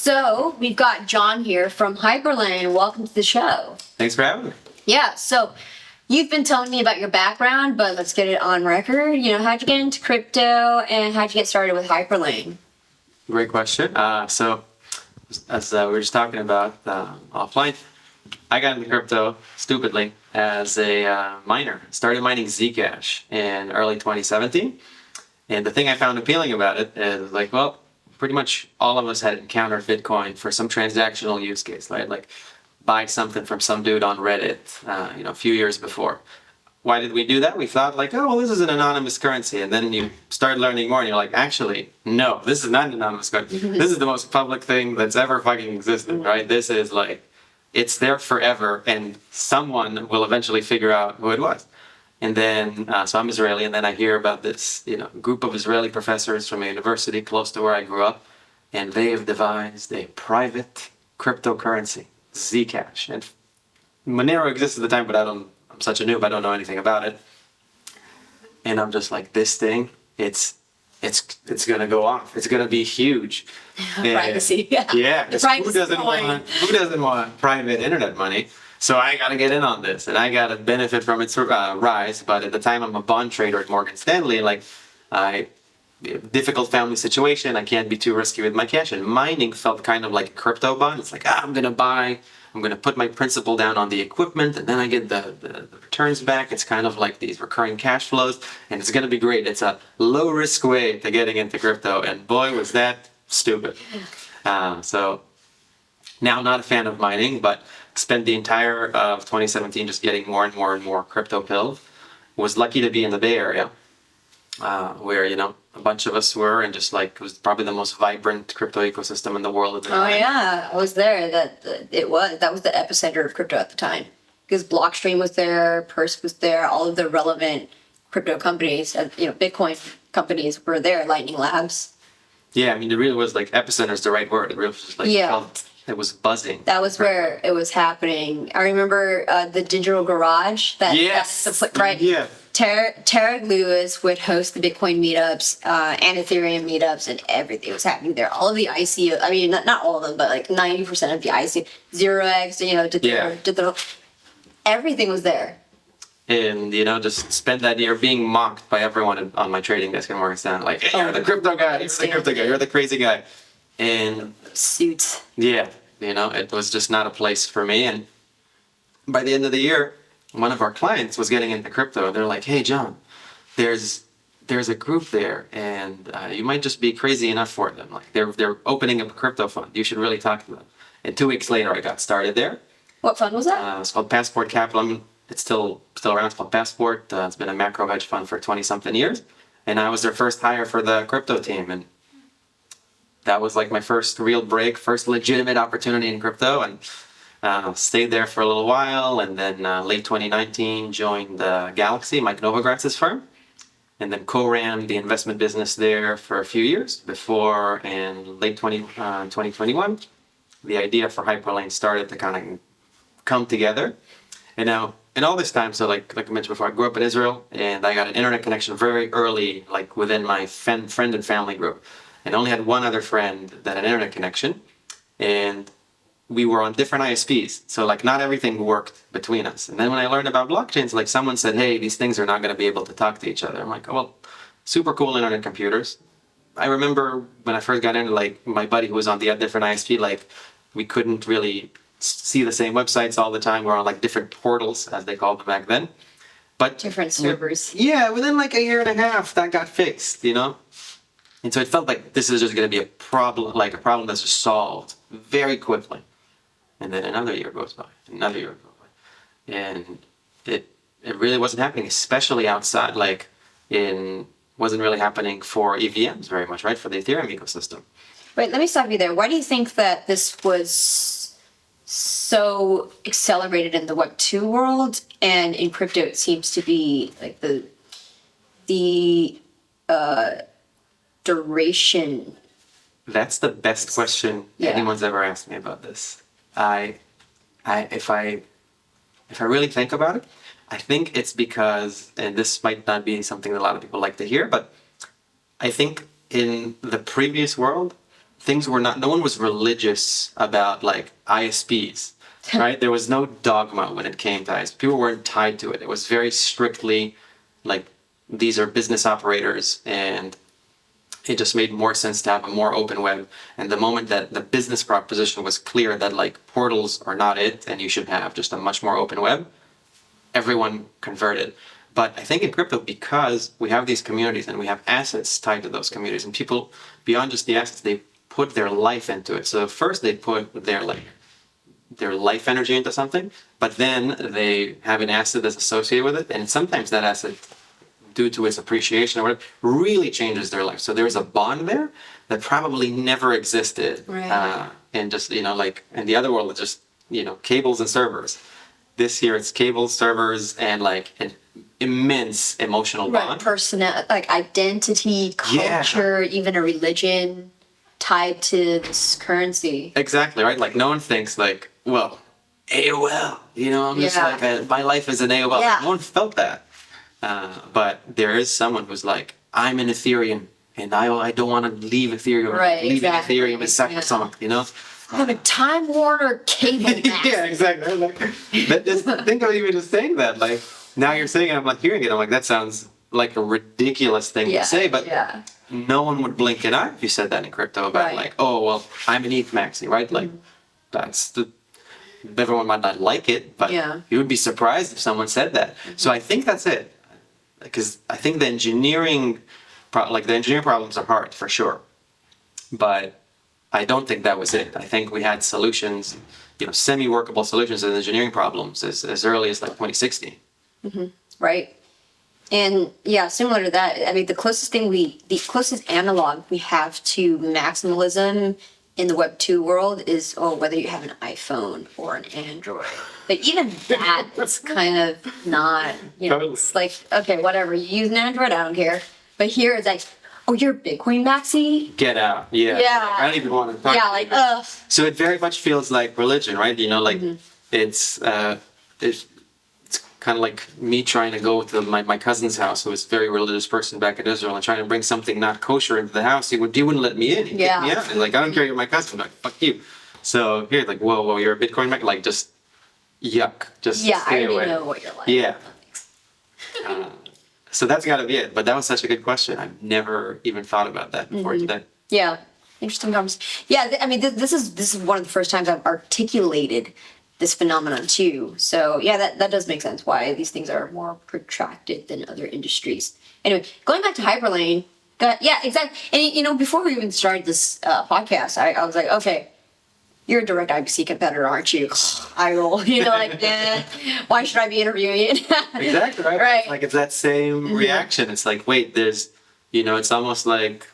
So we've got John here from Hyperlane. Welcome to the show. Thanks for having me. Yeah, so you've been telling me about your background, but let's get it on record. How'd you get into crypto and how'd you get started with Hyperlane? Great question. So as we were just talking about offline, I got into crypto stupidly as a miner. Started mining Zcash in early 2017. And the thing I found appealing about it is pretty much all of us had encountered Bitcoin for some transactional use case, right? Like buy something from some dude on Reddit, a few years before. Why did we do that? We thought this is an anonymous currency. And then you start learning more and you're like, actually, no, this is not an anonymous currency. This is the most public thing that's ever fucking existed, right? This is it's there forever and someone will eventually figure out who it was. And then, so I'm Israeli, and then I hear about this, group of Israeli professors from a university close to where I grew up, and they have devised a private cryptocurrency, Zcash. And Monero existed at the time, but I'm such a noob, I don't know anything about it. And I'm just like, this thing, it's gonna go off. It's gonna be huge. Privacy, yeah. Yeah, who doesn't want private internet money? So I got to get in on this, and I got to benefit from its rise. But at the time, I'm a bond trader at Morgan Stanley. Difficult family situation. I can't be too risky with my cash. And mining felt kind of like a crypto bond. It's I'm going to put my principal down on the equipment, and then I get the returns back. It's kind of like these recurring cash flows, and it's going to be great. It's a low-risk way to getting into crypto, and boy, was that stupid. So now not a fan of mining, but spent the entire of 2017 just getting more and more crypto pilled. Was lucky to be in the Bay Area, where a bunch of us were, and it was probably the most vibrant crypto ecosystem in the world at the time. Oh yeah, I was there. That was the epicenter of crypto at the time, because Blockstream was there, Purse was there, all of the relevant crypto companies, Bitcoin companies were there. Lightning Labs. Yeah, it really was epicenter is the right word. It really was just it was buzzing. That was where it was happening. I remember the Digital Garage. Yes. Right. Yeah. Tarek Lewis would host the Bitcoin meetups and Ethereum meetups, and everything was happening there. All of the ICO, not all of them, but 90% of the ICO, 0x, did everything was there. And, just spent that year being mocked by everyone on my trading desk in Morgan Stanley. Hey, you're the crypto guy, you're the crazy guy. And suits. Yeah, it was just not a place for me. And by the end of the year, one of our clients was getting into crypto. They're like, "Hey, John, there's a group there, and you might just be crazy enough for them. They're opening up a crypto fund. You should really talk to them." And 2 weeks later, I got started there. What fund was that? It's called Passport Capital. It's still around. It's called Passport. It's been a macro hedge fund for 20-something years, and I was their first hire for the crypto team. And that was my first real break, first legitimate opportunity in crypto, and stayed there for a little while. And then late 2019, joined Galaxy, Mike Novogratz's firm, and then co-ran the investment business there for a few years before, in late 2021, the idea for Hyperlane started to kind of come together. And now, in all this time, so like I mentioned before, I grew up in Israel, and I got an internet connection very early, within my friend and family group. And only had one other friend that had an internet connection, and we were on different ISPs. So not everything worked between us. And then when I learned about blockchains, someone said, "Hey, these things are not going to be able to talk to each other." I'm like, "Oh, well, super cool internet computers." I remember when I first got into my buddy who was on the different ISP, we couldn't really see the same websites all the time. We're on different portals, as they called them back then. But different servers. Within a year and a half, that got fixed, And so it felt like this is just going to be a problem that's just solved very quickly. And then another year goes by, and it really wasn't happening, especially outside. Wasn't really happening for EVMs very much, right? For the Ethereum ecosystem. Wait, let me stop you there. Why do you think that this was so accelerated in the Web 2 world, and in crypto it seems to be the duration? That's the best question anyone's ever asked me about this. If I really think about it, I think it's because, and this might not be something that a lot of people like to hear, but I think in the previous world, things were not, no one was religious about like ISPs, right? There was no dogma when it came to ISPs. People weren't tied to it. It was very strictly like, these are business operators, and it just made more sense to have a more open web. And the moment that the business proposition was clear that like portals are not it and you should have just a much more open web, everyone converted. But I think in crypto, because we have these communities and we have assets tied to those communities, and people, beyond just the assets, they put their life into it. So first they put their life energy into something, but then they have an asset that's associated with it, and sometimes that asset, due to its appreciation or whatever, really changes their life. So there's a bond there that probably never existed. Right. And just, like in the other world, it's just, cables and servers. This year it's cables, servers, and like an immense emotional Right. bond. Personal, like identity, culture, even a religion tied to this currency. Exactly, right? Like no one thinks like, well, AOL, I'm just like, my life is an AOL. Yeah. No one felt that. But there is someone who's like, I'm an Ethereum, and I don't want to leave Ethereum. Right, Leaving exactly. Ethereum is sacrosanct, I'm a Time Warner cable master. Yeah, exactly. Like, think of even just saying that. Like now you're saying it, I'm like hearing it. I'm like, that sounds like a ridiculous thing to say, but no one would blink an eye if you said that in crypto about like, oh well, I'm an ETH maxi, right? Like that's everyone might not like it, but you would be surprised if someone said that. So I think that's it. Because I think the engineering problems are hard for sure, but I don't think that was it. I think we had solutions, semi-workable solutions to the engineering problems as early as like 2016. Right. And similar to that, I mean, the closest analog we have to maximalism in the Web 2 world is, whether you have an iPhone or an Android. But even that's kind of not, it's like, okay, whatever, you use an Android, I don't care. But here it's like, you're Bitcoin maxi? Get out. Yeah. I don't even want to talk. Yeah, like, ugh. So it very much feels like religion, right? Like it's kind of like me trying to go to my cousin's house, who was a very religious person back in Israel, and trying to bring something not kosher into the house. He wouldn't let me in. He'd kick me out. He's like, I don't care, you're my cousin. I'm like, fuck you. So here, like, whoa, you're a Bitcoin maxi? Like, just yuck. Just stay I already away. know what you're like. Yeah. So that's got to be it. But that was such a good question. I've never even thought about that before today. Yeah, interesting conversation. Yeah, I mean, this is one of the first times I've articulated this phenomenon too. So that does make sense why these things are more protracted than other industries. Anyway, going back to Hyperlane, exactly. And before we even started this podcast, I was like, okay, you're a direct IBC competitor, aren't you? I roll. Why should I be interviewing it? Exactly, right? Right. Like it's that same reaction. It's like, wait, there's, it's almost like,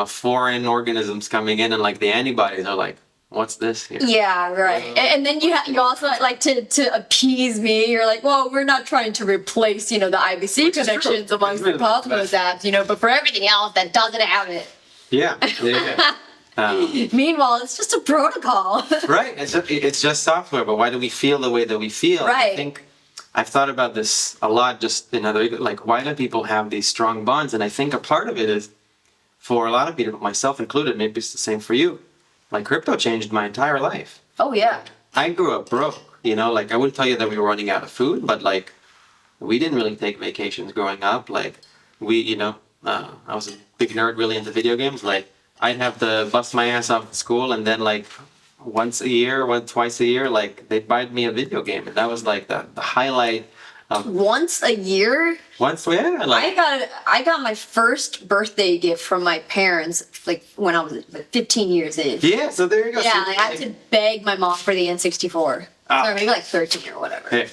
foreign organisms coming in, and like the antibodies are like, what's this here? Yeah, right. And then you also like to appease me. You're like, well, we're not trying to replace, the IBC connections amongst the Cosmos apps, but for everything else that doesn't have it. Yeah. Meanwhile, it's just a protocol. Right. It's just software, but why do we feel the way that we feel? Right. I think I've thought about this a lot, just in other, like, why do people have these strong bonds? And I think a part of it is, for a lot of people, myself included, maybe it's the same for you, like crypto changed my entire life. Oh, yeah. I grew up broke, like I wouldn't tell you that we were running out of food, but like we didn't really take vacations growing up. Like we, I was a big nerd, really into video games. Like I'd have to bust my ass off at school, and then like twice a year, like they'd buy me a video game, and that was like the highlight. Once a year? I got my first birthday gift from my parents like when I was like 15 years in. Yeah, so there you go. Yeah, I had to beg my mom for the N64. Or maybe like 13 or whatever. Hey,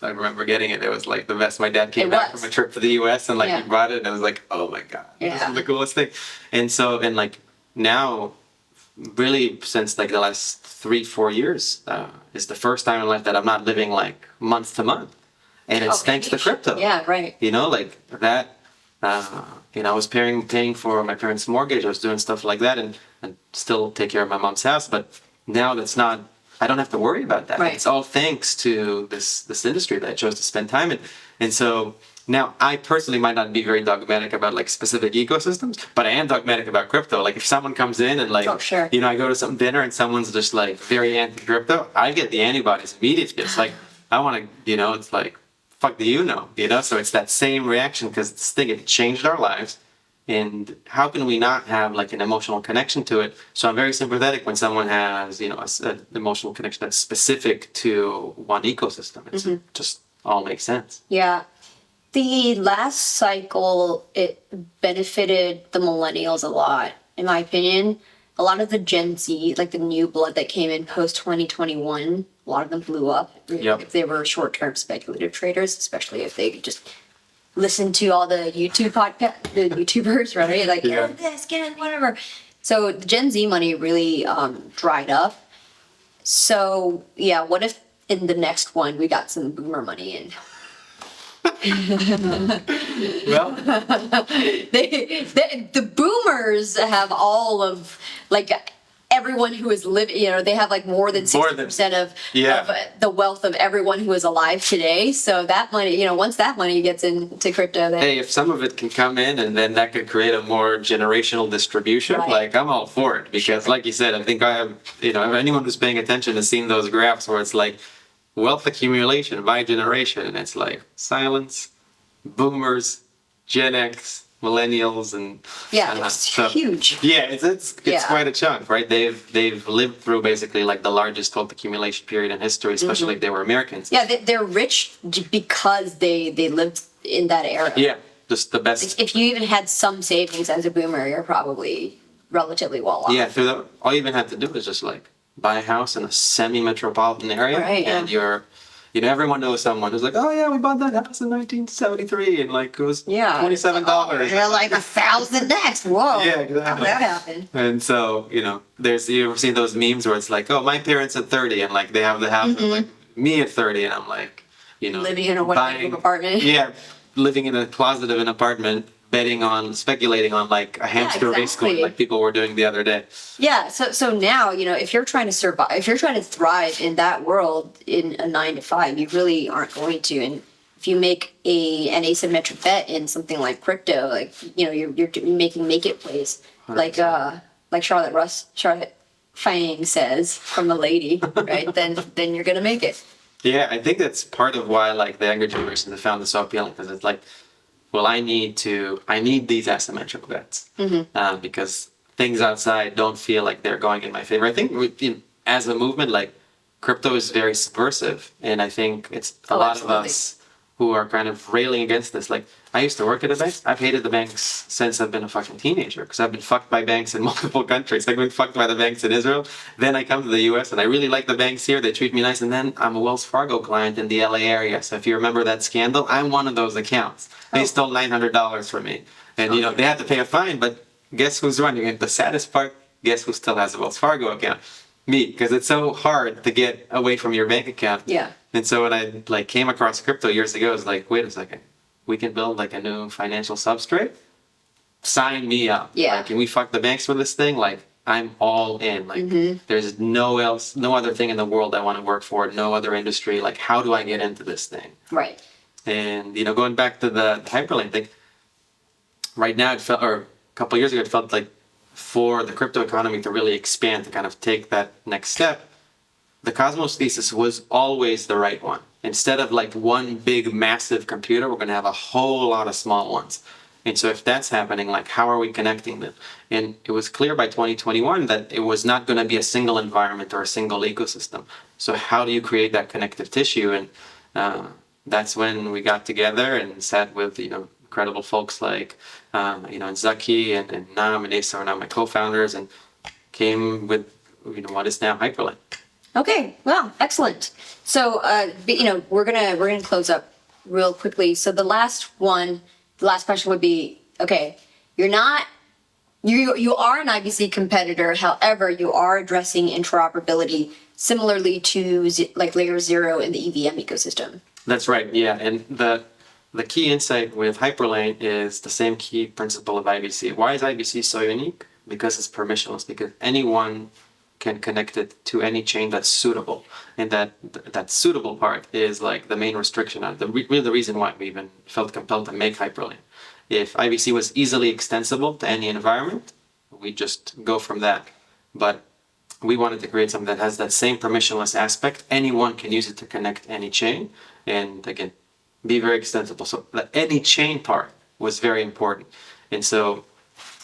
I remember getting it. It was like the best. My dad came back from a trip to the US and like he brought it, and I was like, oh my God, this is the coolest thing. And so, and like now, really since like the last 3-4 years, is the first time in life that I'm not living like month to month. And it's thanks to crypto. Yeah, right. Like that, I was paying for my parents' mortgage. I was doing stuff like that and still take care of my mom's house. But now I don't have to worry about that. Right. It's all thanks to this industry that I chose to spend time in. And so Now, I personally might not be very dogmatic about like specific ecosystems, but I am dogmatic about crypto. Like if someone comes in and like, Oh, sure. you know, I go to some dinner and someone's just like very anti-crypto, I get the antibodies immediately. It's like, I want to, you know, it's like, fuck do you know? You know, so it's that same reaction because this thing, it changed our lives. And how can we not have like an emotional connection to it? So I'm very sympathetic when someone has, you know, an emotional connection that's specific to one ecosystem. It's just all makes sense. Yeah. The last cycle, it benefited the millennials a lot, in my opinion. A lot of the Gen Z, like the new blood that came in post 2021, a lot of them blew up if they were short-term speculative traders, especially if they just listen to all the the YouTubers, right? Like, get in this, get in whatever. So the Gen Z money really dried up. So yeah, what if in the next one we got some boomer money in? Well, the boomers have all of like everyone who is living, you know, they have like more than 60% of the wealth of everyone who is alive today. So that money, you know, once that money gets into crypto, then hey, if some of it can come in and then that could create a more generational distribution, like I'm all for it because like you said, I think I have, you know, anyone who's paying attention has seen those graphs where it's like wealth accumulation by generation. And it's like silence, boomers, Gen X, millennials, and it's huge. Yeah, it's quite a chunk, right? They've lived through basically like the largest wealth accumulation period in history, especially if they were Americans. Yeah, they're rich because they lived in that era. Yeah, just the best. Like, if you even had some savings as a boomer, you're probably relatively well off. Yeah, all you even have to do is just like buy a house in a semi-metropolitan area, and you're. You know, everyone knows someone who's like, oh yeah, we bought that house in 1973 and like it was $27. They're like 1,000x. Whoa. Yeah, exactly. How did that happen? And so, you know, you ever seen those memes where it's like, oh, my parents at 30 and like they have the house and like me at 30 and I'm like, you know, living in a one-bedroom apartment. Yeah, living in a closet of an apartment, speculating on like a hamster race coin like people were doing the other day. Yeah, so now, you know, if you're trying to survive, if you're trying to thrive in that world in a 9 to 5, you really aren't going to. And if you make an asymmetric bet in something like crypto, like, you know, you're making make it plays, 100%. like Charlotte Fang says from the lady, right? then you're gonna make it. Yeah, I think that's part of why like the younger generation have found this so appealing because it's like, well, I need these asymmetric bets because things outside don't feel like they're going in my favor. I think as a movement, like crypto is very subversive, and I think it's a lot of us who are kind of railing against this. Like I used to work at a bank. I've hated the banks since I've been a fucking teenager because I've been fucked by banks in multiple countries. I've been fucked by the banks in Israel. Then I come to the US and I really like the banks here. They treat me nice. And then I'm a Wells Fargo client in the LA area. So if you remember that scandal, I'm one of those accounts. They stole $900 from me. And you know, they had to pay a fine, but guess who's running it? The saddest part, guess who still has a Wells Fargo account? Me, because it's so hard to get away from your bank account. Yeah. And so when I like came across crypto years ago, I was like, wait a second, we can build like a new financial substrate? Sign me up. Yeah. Like, can we fuck the banks with this thing? Like, I'm all in. Like, there's no other thing in the world I want to work for, no other industry. Like, how do I get into this thing? Right. And, you know, going back to the Hyperlane thing, right now a couple of years ago, it felt like for the crypto economy to really expand, to kind of take that next step, the Cosmos thesis was always the right one. Instead of like one big massive computer, we're going to have a whole lot of small ones. And so if that's happening, like how are we connecting them? And it was clear by 2021 that it was not going to be a single environment or a single ecosystem. So how do you create that connective tissue? And that's when we got together and sat with, you know, incredible folks like, you know, Zaki and Nam and Asa are now my co-founders and came with, you know, what is now Hyperlane. Okay, well, excellent. So, you know, we're gonna close up real quickly. So the last question would be, okay, you are an IBC competitor. However, you are addressing interoperability similarly to like layer 0 in the EVM ecosystem. That's right. Yeah, and the key insight with Hyperlane is the same key principle of IBC. Why is IBC so unique? Because it's permissionless. Because anyone can connect it to any chain that's suitable. And that suitable part is like the main restriction on really the reason why we even felt compelled to make Hyperlane. If IBC was easily extensible to any environment, we just go from that. But we wanted to create something that has that same permissionless aspect. Anyone can use it to connect any chain, and again, be very extensible. So the any chain part was very important. And so,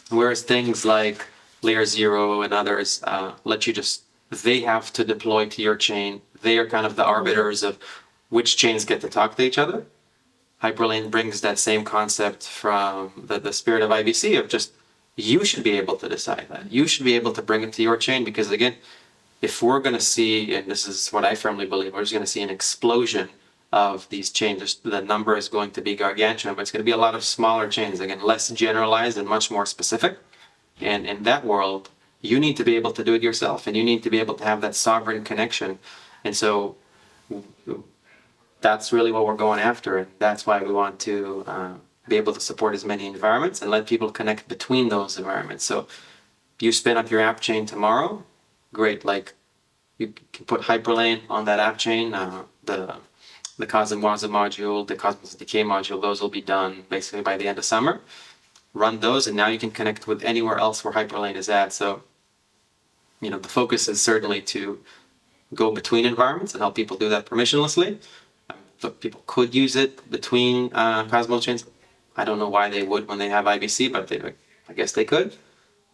whereas things like Layer 0 and others let you just, they have to deploy to your chain. They are kind of the arbiters of which chains get to talk to each other. Hyperlane brings that same concept from the spirit of IBC of just, you should be able to decide that. You should be able to bring it to your chain, because again, if we're going to see, and this is what I firmly believe, we're just going to see an explosion of these chains. The number is going to be gargantuan, but it's going to be a lot of smaller chains, again, less generalized and much more specific. And in that world, you need to be able to do it yourself, and you need to be able to have that sovereign connection. And so that's really what we're going after, and that's why we want to be able to support as many environments and let people connect between those environments. So you spin up your app chain tomorrow, great. Like, you can put Hyperlane on that app chain, the Cosmos module, the Cosmos Decay module, those will be done basically by the end of summer. Run those, and now you can connect with anywhere else where Hyperlane is at. So, the focus is certainly to go between environments and help people do that permissionlessly. Look, people could use it between Cosmos chains. I don't know why they would when they have IBC, but I guess they could.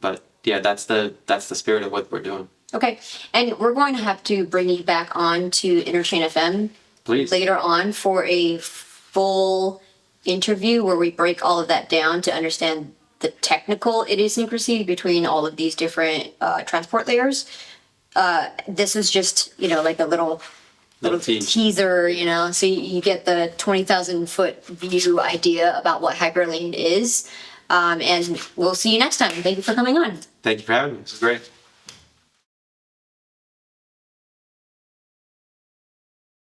But yeah, that's the spirit of what we're doing. Okay, and we're going to have to bring you back on to Interchain FM Please. Later on for a full interview where we break all of that down to understand the technical idiosyncrasy between all of these different transport layers. This is just, like a little teaser, so you get the 20,000 foot view idea about what Hyperlane is. And we'll see you next time. Thank you for coming on. Thank you for having me. This was great.